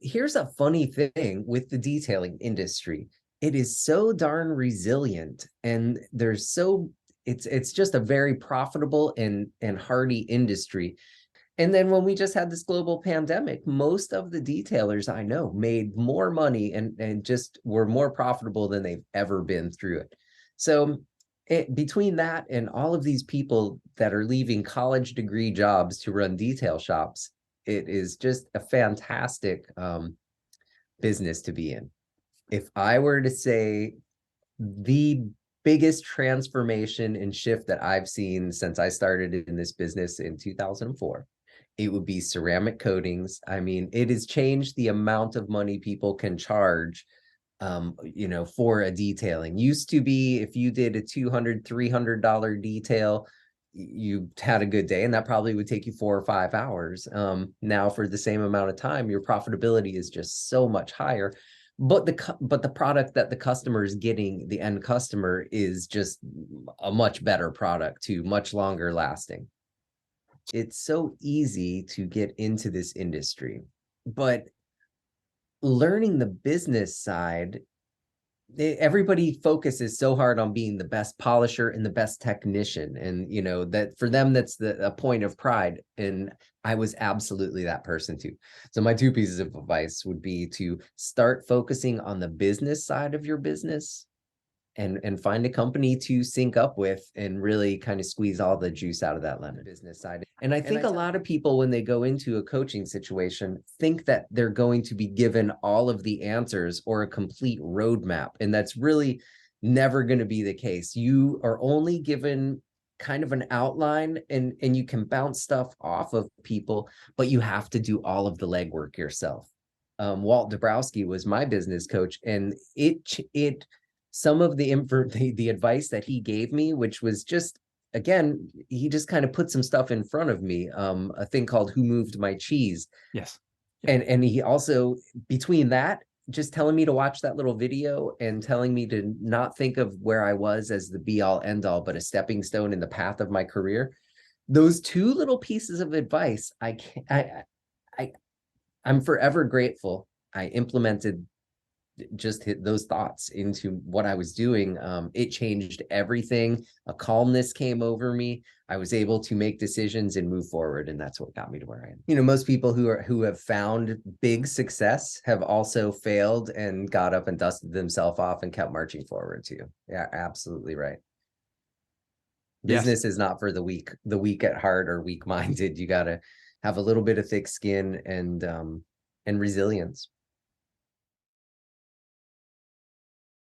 here's a funny thing with the detailing industry. It is so darn resilient, and it's just a very profitable and hardy industry. And then when we just had this global pandemic, most of the detailers I know made more money and just were more profitable than they've ever been through it. So between that and all of these people that are leaving college degree jobs to run detail shops, it is just a fantastic business to be in. If I were to say the biggest transformation and shift that I've seen since I started in this business in 2004, it would be ceramic coatings. I mean, it has changed the amount of money people can charge, for a detailing. Used to be, if you did a $200, $300 detail, you had a good day, and that probably would take you 4 or 5 hours. Now for the same amount of time, your profitability is just so much higher. But the product that the customer is getting, the end customer, is just a much better product too, much longer lasting. It's so easy to get into this industry, but learning the business side, everybody focuses so hard on being the best polisher and the best technician, and that for them, that's a point of pride. And I was absolutely that person too. So my two pieces of advice would be to start focusing on the business side of your business, and find a company to sync up with and really kind of squeeze all the juice out of that lemon business side. And I think a lot of people, when they go into a coaching situation, think that they're going to be given all of the answers or a complete roadmap. And that's really never going to be the case. You are only given kind of an outline, and you can bounce stuff off of people, but you have to do all of the legwork yourself. Walt Dabrowski was my business coach, and it some of the advice that he gave me, which was just, again, he just kind of put some stuff in front of me, a thing called Who Moved My Cheese. Yes. Yeah. And he also, between that, just telling me to watch that little video and telling me to not think of where I was as the be all end all, but a stepping stone in the path of my career. Those two little pieces of advice, I'm forever grateful I implemented, just hit those thoughts into what I was doing. It changed everything. A calmness came over me. I was able to make decisions and move forward, and that's what got me to where I am. Most people who have found big success have also failed and got up and dusted themselves off and kept marching forward too. Yeah, absolutely right. Business is not for the weak at heart or weak minded. You got to have a little bit of thick skin and resilience.